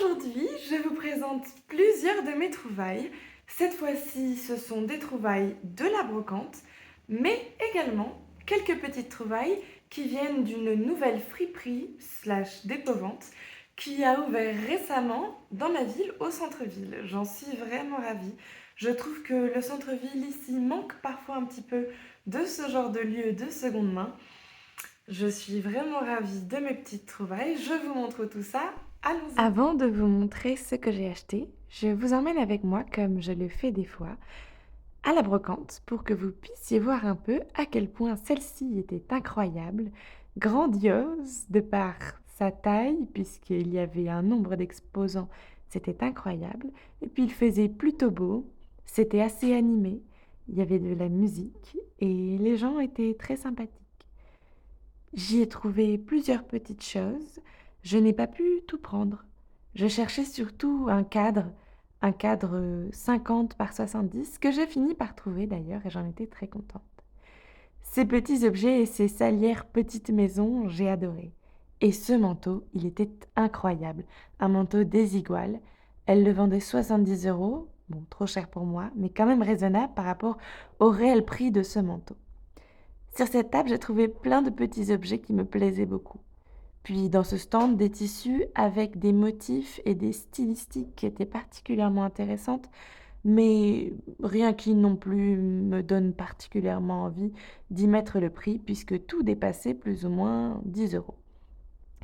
Aujourd'hui, je vous présente plusieurs de mes trouvailles. Cette fois-ci, ce sont des trouvailles de la brocante, mais également quelques petites trouvailles qui viennent d'une nouvelle friperie slash dépôt-vente qui a ouvert récemment dans ma ville, au centre-ville. J'en suis vraiment ravie. Je trouve que le centre-ville ici manque parfois un petit peu de ce genre de lieu de seconde main. Je suis vraiment ravie de mes petites trouvailles. Je vous montre tout ça. Allons-y. Avant de vous montrer ce que j'ai acheté, je vous emmène avec moi, comme je le fais des fois, à la brocante pour que vous puissiez voir un peu à quel point celle-ci était incroyable, grandiose de par sa taille, puisqu'il y avait un nombre d'exposants, c'était incroyable. Et puis il faisait plutôt beau, c'était assez animé, il y avait de la musique et les gens étaient très sympathiques. J'y ai trouvé plusieurs petites choses. Je n'ai pas pu tout prendre. Je cherchais surtout un cadre 50 par 70, que j'ai fini par trouver d'ailleurs et j'en étais très contente. Ces petits objets et ces salières petites maisons, j'ai adoré. Et ce manteau, il était incroyable. Un manteau désigual. Elle le vendait 70 €. Bon, trop cher pour moi, mais quand même raisonnable par rapport au réel prix de ce manteau. Sur cette table, j'ai trouvé plein de petits objets qui me plaisaient beaucoup. Puis dans ce stand, des tissus avec des motifs et des stylistiques qui étaient particulièrement intéressantes, mais rien qui non plus me donne particulièrement envie d'y mettre le prix, puisque tout dépassait plus ou moins 10 €.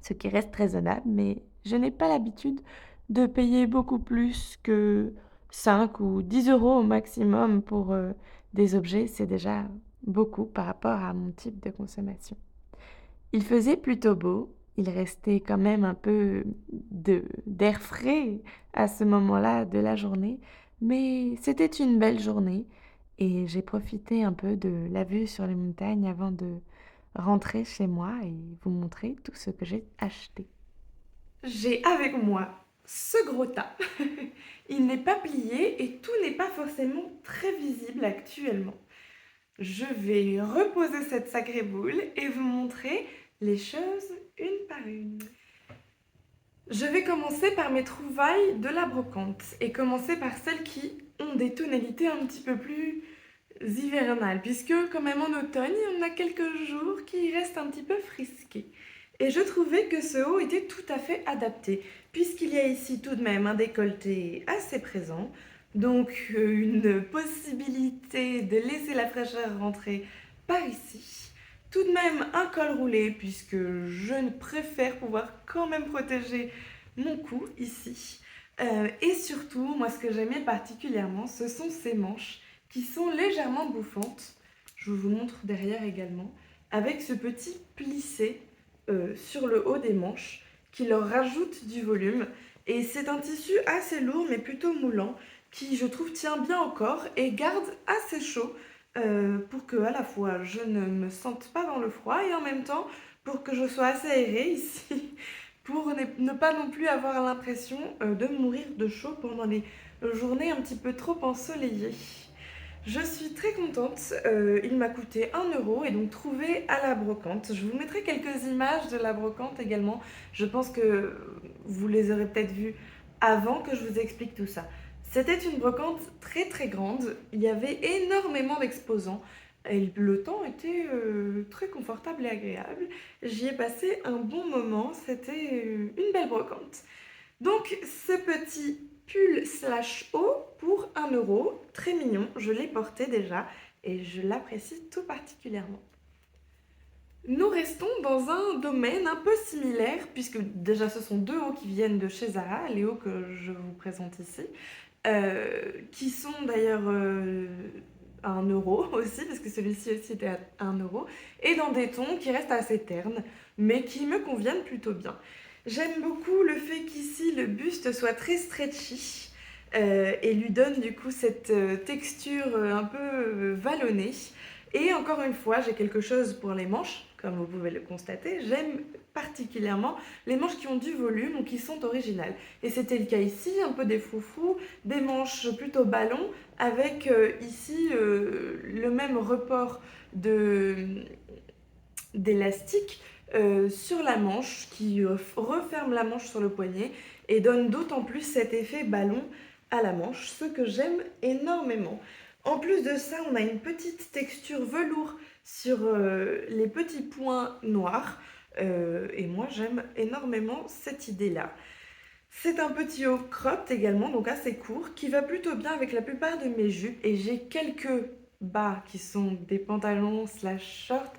Ce qui reste raisonnable, mais je n'ai pas l'habitude de payer beaucoup plus que 5 ou 10 € au maximum pour des objets. C'est déjà beaucoup par rapport à mon type de consommation. Il faisait plutôt beau, il restait quand même un peu d'air frais à ce moment-là de la journée, mais c'était une belle journée et j'ai profité un peu de la vue sur les montagnes avant de rentrer chez moi et vous montrer tout ce que j'ai acheté. J'ai avec moi ce gros tas. Il n'est pas plié et tout n'est pas forcément très visible actuellement. Je vais reposer cette sacrée boule et vous montrer les choses une par une. Je vais commencer par mes trouvailles de la brocante et commencer par celles qui ont des tonalités un petit peu plus hivernales, puisque quand même en automne, on a quelques jours qui restent un petit peu frisqués. Et je trouvais que ce haut était tout à fait adapté, puisqu'il y a ici tout de même un décolleté assez présent, donc une possibilité de laisser la fraîcheur rentrer par ici. Tout de même un col roulé, puisque je ne préfère pouvoir quand même protéger mon cou ici. Et surtout, moi ce que j'aimais particulièrement, ce sont ces manches qui sont légèrement bouffantes. Je vous montre derrière également, avec ce petit plissé sur le haut des manches qui leur rajoute du volume. Et c'est un tissu assez lourd mais plutôt moulant qui je trouve tient bien au corps et garde assez chaud pour que à la fois je ne me sente pas dans le froid et en même temps pour que je sois assez aérée ici pour ne pas non plus avoir l'impression de mourir de chaud pendant les journées un petit peu trop ensoleillées. Je suis très contente, il m'a coûté 1 € et donc trouvé à la brocante. Je vous mettrai quelques images de la brocante également. Je pense que vous les aurez peut-être vues avant que je vous explique tout ça. C'était une brocante très très grande, il y avait énormément d'exposants et le temps était très confortable et agréable. J'y ai passé un bon moment, c'était une belle brocante. Donc ce petit pull slash haut pour 1 €, très mignon, je l'ai porté déjà et je l'apprécie tout particulièrement. Nous restons dans un domaine un peu similaire, puisque déjà ce sont deux hauts qui viennent de chez Zara, les hauts que je vous présente ici, qui sont d'ailleurs à 1 € aussi, parce que celui-ci aussi était à 1 €, et dans des tons qui restent assez ternes, mais qui me conviennent plutôt bien. J'aime beaucoup le fait qu'ici le buste soit très stretchy et lui donne du coup cette texture un peu vallonnée. Et encore une fois, j'ai quelque chose pour les manches, comme vous pouvez le constater. J'aime particulièrement les manches qui ont du volume ou qui sont originales. Et c'était le cas ici, un peu des froufrous, des manches plutôt ballon, avec ici le même report d'élastique sur la manche qui referme la manche sur le poignet et donne d'autant plus cet effet ballon à la manche, ce que j'aime énormément. En plus de ça, on a une petite texture velours sur les petits points noirs et moi j'aime énormément cette idée-là. C'est un petit haut cropped également, donc assez court, qui va plutôt bien avec la plupart de mes jupes et j'ai quelques bas qui sont des pantalons slash shorts,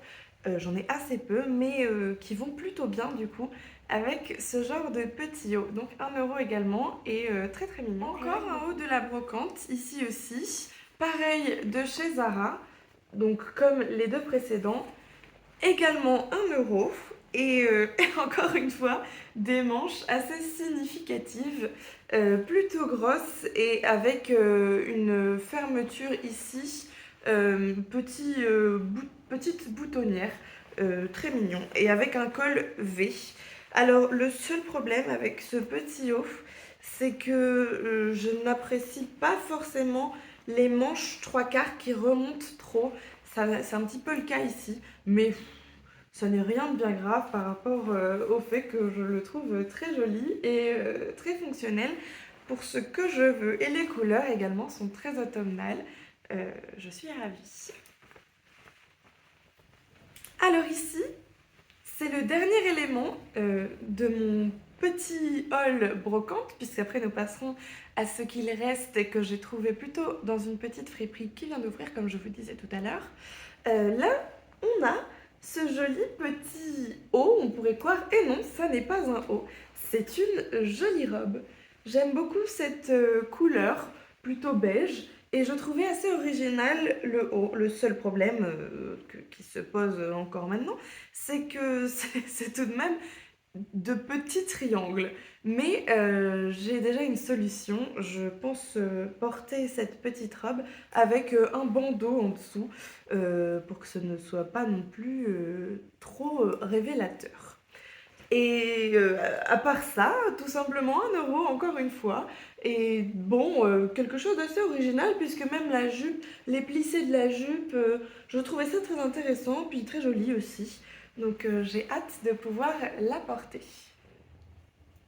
j'en ai assez peu, mais qui vont plutôt bien du coup avec ce genre de petit haut. Donc 1 € également et très très mignon. Encore un haut de la brocante, ici aussi. Pareil de chez Zara, donc comme les deux précédents, également 1 € et encore une fois des manches assez significatives, plutôt grosses et avec une fermeture ici, petite boutonnière, très mignon et avec un col V. Alors le seul problème avec ce petit haut, c'est que je n'apprécie pas forcément les manches 3/4 qui remontent trop. C'est un petit peu le cas ici, mais ça n'est rien de bien grave par rapport au fait que je le trouve très joli et très fonctionnel pour ce que je veux. Et les couleurs également sont très automnales. Je suis ravie. Alors ici, c'est le dernier élément de mon petit haul brocante, puisqu'après nous passerons à ce qu'il reste et que j'ai trouvé plutôt dans une petite friperie qui vient d'ouvrir, comme je vous disais tout à l'heure. Là, on a ce joli petit haut, on pourrait croire, et non, ça n'est pas un haut, c'est une jolie robe. J'aime beaucoup cette couleur, plutôt beige, et je trouvais assez original le haut. Le seul problème qui se pose encore maintenant, c'est que c'est tout de même de petits triangles. Mais j'ai déjà une solution. Je pense porter cette petite robe avec un bandeau en dessous pour que ce ne soit pas non plus trop révélateur. Et à part ça, tout simplement 1 € encore une fois. Et bon, quelque chose d'assez original puisque même la jupe, les plissés de la jupe, je trouvais ça très intéressant, puis très joli aussi. Donc j'ai hâte de pouvoir la porter.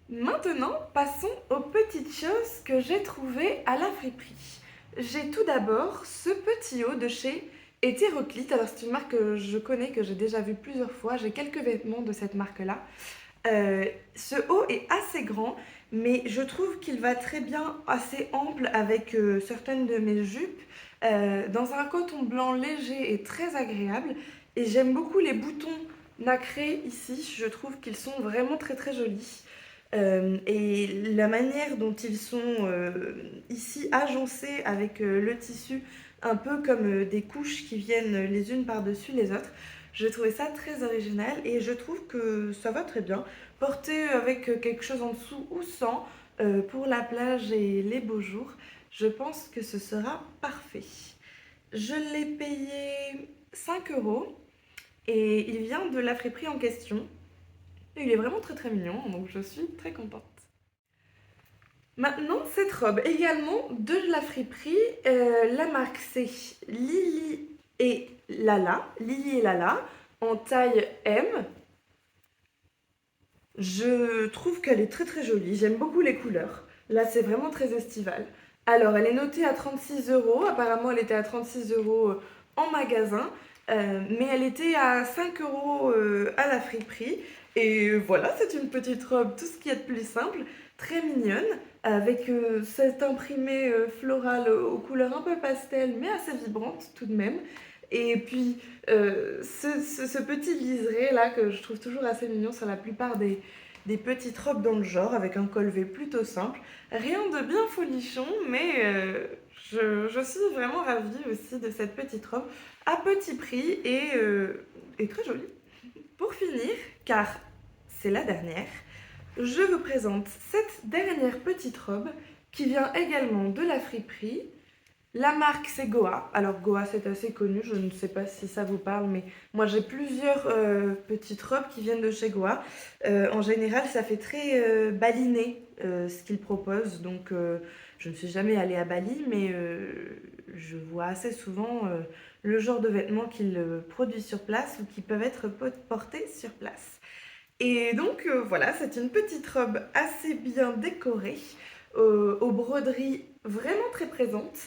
Maintenant, passons aux petites choses que j'ai trouvées à la friperie. J'ai tout d'abord ce petit haut de chez Hétéroclite. Alors c'est une marque que je connais, que j'ai déjà vue plusieurs fois. J'ai quelques vêtements de cette marque-là. Ce haut est assez grand, mais je trouve qu'il va très bien, assez ample avec certaines de mes jupes, dans un coton blanc léger et très agréable. Et j'aime beaucoup les boutons nacrés ici, je trouve qu'ils sont vraiment très très jolis. Et la manière dont ils sont ici agencés avec le tissu, un peu comme des couches qui viennent les unes par-dessus les autres, je trouvais ça très original et je trouve que ça va très bien. Porter avec quelque chose en dessous ou sans, pour la plage et les beaux jours, je pense que ce sera parfait. Je l'ai payé 5 € et il vient de la friperie en question. Et il est vraiment très très mignon, donc je suis très contente. Maintenant, cette robe, également de la friperie, la marque c'est Lily et Lala, en taille M. Je trouve qu'elle est très très jolie, j'aime beaucoup les couleurs. Là, c'est vraiment très estival. Alors, elle est notée à 36 €, apparemment elle était à 36 € en magasin, mais elle était à 5 € à la friperie. Et voilà, c'est une petite robe, tout ce qu'il y a de plus simple, très mignonne, avec cet imprimé floral aux couleurs un peu pastel, mais assez vibrantes tout de même. Et puis, ce petit liseré là que je trouve toujours assez mignon sur la plupart des petites robes dans le genre, avec un col V plutôt simple. Rien de bien folichon, mais je suis vraiment ravie aussi de cette petite robe à petit prix et très jolie. Pour finir, car c'est la dernière, je vous présente cette dernière petite robe qui vient également de la friperie. La marque c'est Goa. Alors Goa c'est assez connu, je ne sais pas si ça vous parle, mais moi j'ai plusieurs petites robes qui viennent de chez Goa. En général ça fait très baliné ce qu'ils proposent, donc je ne suis jamais allée à Bali, mais je vois assez souvent le genre de vêtements qu'ils produisent sur place ou qui peuvent être portés sur place. Et donc voilà, c'est une petite robe assez bien décorée, aux broderies vraiment très présentes.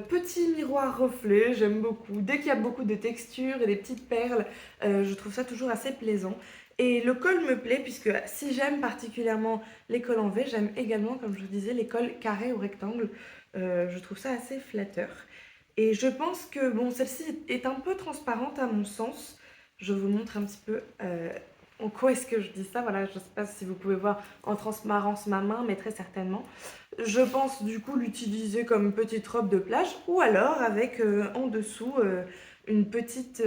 Petit miroir reflet, j'aime beaucoup. Dès qu'il y a beaucoup de textures et des petites perles, je trouve ça toujours assez plaisant. Et le col me plaît puisque si j'aime particulièrement les cols en V, j'aime également, comme je vous disais, les cols carrés ou rectangles. Je trouve ça assez flatteur. Et je pense que bon, celle-ci est un peu transparente à mon sens. Je vous montre un petit peu en quoi est-ce que je dis ça. Voilà, je ne sais pas si vous pouvez voir en transparence ma main, mais très certainement. Je pense du coup l'utiliser comme petite robe de plage ou alors avec en dessous une petite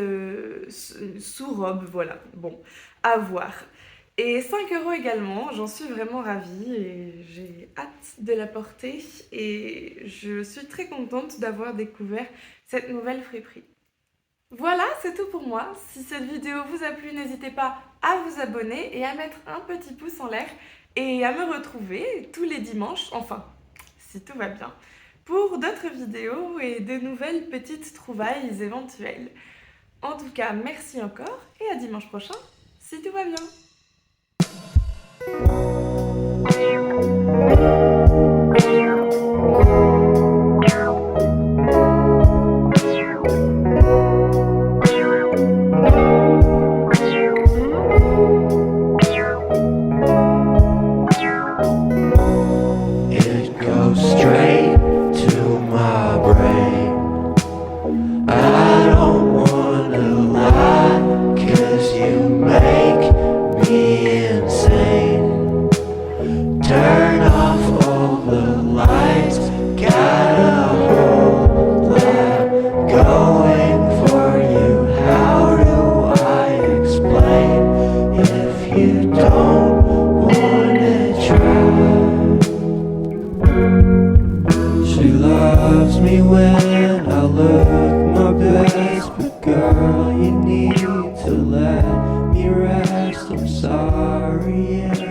sous-robe. Voilà, bon, à voir. Et 5 € également, j'en suis vraiment ravie et j'ai hâte de la porter et je suis très contente d'avoir découvert cette nouvelle friperie. Voilà, c'est tout pour moi. Si cette vidéo vous a plu, n'hésitez pas à vous abonner et à mettre un petit pouce en l'air et à me retrouver tous les dimanches, enfin, si tout va bien, pour d'autres vidéos et de nouvelles petites trouvailles éventuelles. En tout cas, merci encore et à dimanche prochain, si tout va bien. It goes straight to my brain. I don't wanna lie, 'cause you make me insane. Turn off all the lights, got a whole lot going for you. How do I explain if you don't wanna try? She loves me when I look my best, but girl, you need to let me rest. I'm sorry, yeah.